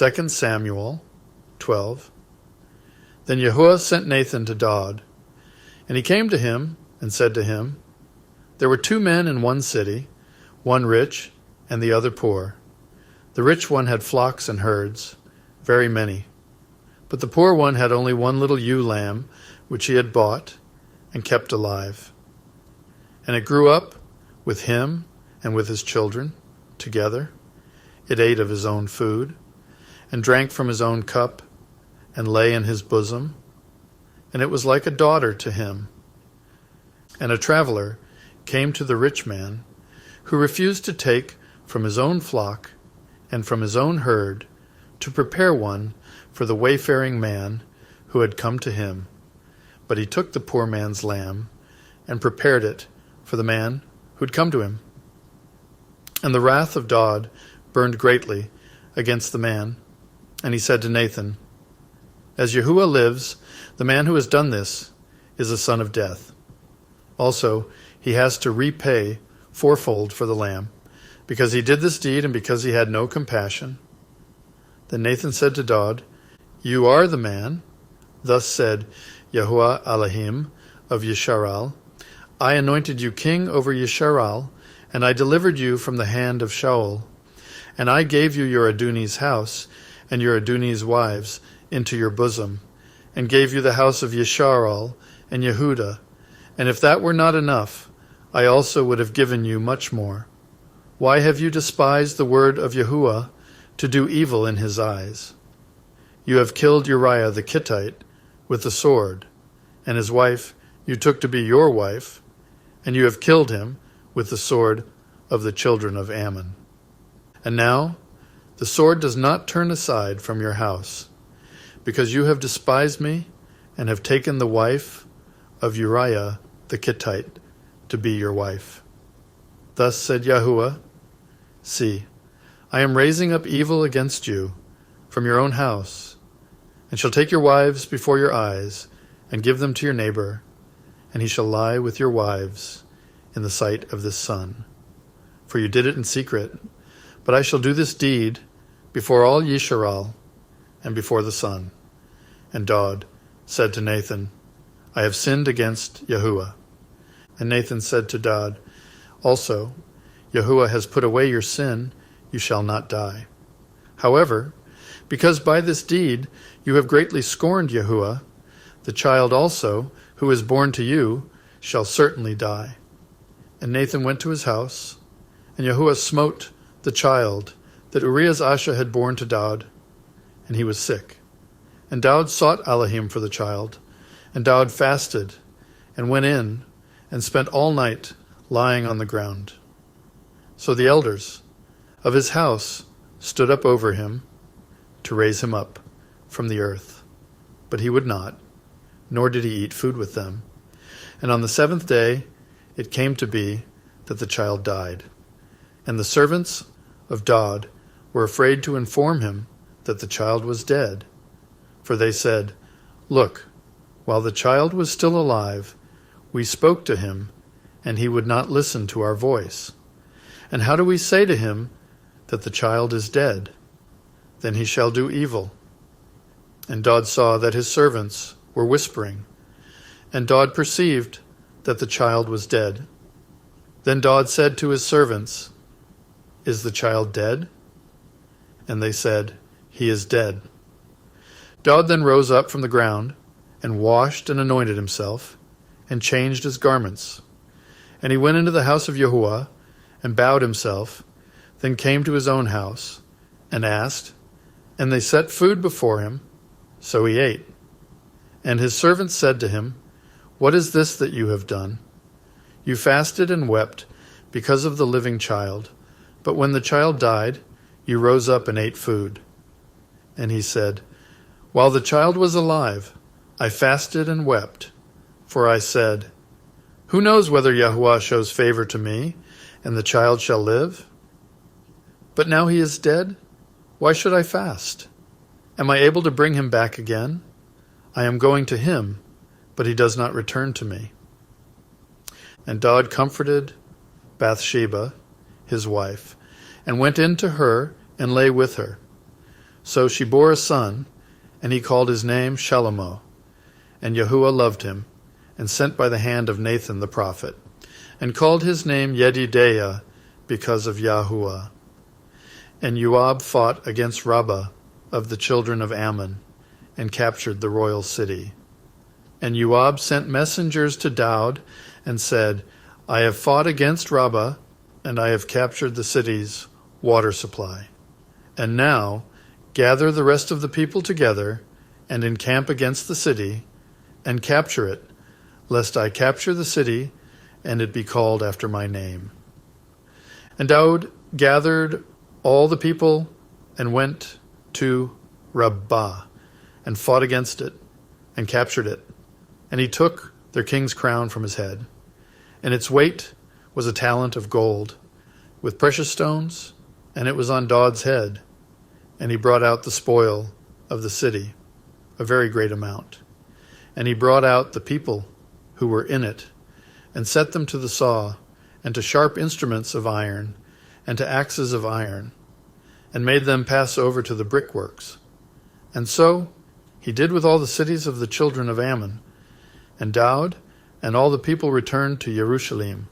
2 Samuel 12. Then Yahuah sent Nathan to Dod, and he came to him and said to him, There were 2 men in one city, one rich and the other poor. The rich one had flocks and herds, very many. But the poor one had only one little ewe lamb, which he had bought and kept alive. And it grew up with him and with his children together. It ate of his own food, and drank from his own cup, and lay in his bosom. And it was like a daughter to him. And a traveler came to the rich man, who refused to take from his own flock and from his own herd to prepare one for the wayfaring man who had come to him. But he took the poor man's lamb and prepared it for the man who had come to him. And the wrath of Dod burned greatly against the man, and he said to Nathan, As Yahuah lives, the man who has done this is a son of death. Also, he has to repay fourfold for the lamb, because he did this deed and because he had no compassion. Then Nathan said to Dod, You are the man. Thus said Yahuah Elohim of Yisharal, I anointed you king over Yisharal, and I delivered you from the hand of Shaul. And I gave you your Aduni's house and your Aduni's wives into your bosom, and gave you the house of Yisharal and Yehudah. And if that were not enough, I also would have given you much more. Why have you despised the word of Yahuah to do evil in his eyes? You have killed Uriah the Hittite with the sword, and his wife you took to be your wife, and you have killed him with the sword of the children of Ammon. And now the sword does not turn aside from your house, because you have despised me and have taken the wife of Uriah the Hittite to be your wife. Thus said Yahuah, See, I am raising up evil against you from your own house, and shall take your wives before your eyes, and give them to your neighbor, and he shall lie with your wives in the sight of this sun. For you did it in secret, but I shall do this deed before all Yisharal and before the sun. And Dod said to Nathan, I have sinned against Yahuah. And Nathan said to Dod, Also, Yahuah has put away your sin, you shall not die. However, because by this deed you have greatly scorned Yahuah, the child also, who is born to you, shall certainly die. And Nathan went to his house, and Yahuah smote the child that Uriah's Asha had borne to Dod, and he was sick. And Dod sought Elohim for the child, and Dod fasted, and went in, and spent all night lying on the ground. So the elders of his house stood up over him to raise him up from the earth. But he would not, nor did he eat food with them. And on the 7th day it came to be that the child died. And the servants of Dod were afraid to inform him that the child was dead. For they said, Look, while the child was still alive, we spoke to him, and he would not listen to our voice. And how do we say to him that the child is dead? Then he shall do evil. And Dod saw that his servants were whispering, and Dod perceived that the child was dead. Then Dod said to his servants, Is the child dead? And they said, He is dead. Dod then rose up from the ground, and washed and anointed himself, and changed his garments. And he went into the house of Yahuah, and bowed himself, then came to his own house, and asked, and they set food before him, so he ate. And his servants said to him, What is this that you have done? You fasted and wept because of the living child, but when the child died, you rose up and ate food. And he said, While the child was alive, I fasted and wept, for I said, Who knows whether Yahuah shows favor to me, and the child shall live? But now he is dead. Why should I fast? Am I able to bring him back again? I am going to him, but he does not return to me. And Dod comforted Bathsheba, his wife, and went in to her and lay with her. So she bore a son, and he called his name Shalomo. And Yahuah loved him, and sent by the hand of Nathan the prophet, and called his name Yedidiah, because of Yahuah. And Joab fought against Rabbah of the children of Ammon, and captured the royal city. And Joab sent messengers to Daud, and said, I have fought against Rabbah, and I have captured the city's water supply. And now gather the rest of the people together, and encamp against the city, and capture it, lest I capture the city, and it be called after my name. And Daud gathered all the people, and went to Rabbah, and fought against it, and captured it. And he took their king's crown from his head, and its weight was a talent of gold, with precious stones, and it was on Daud's head. And he brought out the spoil of the city, a very great amount. And he brought out the people who were in it, and set them to the saw, and to sharp instruments of iron, and to axes of iron, and made them pass over to the brickworks. And so he did with all the cities of the children of Ammon. And Daud and all the people returned to Jerusalem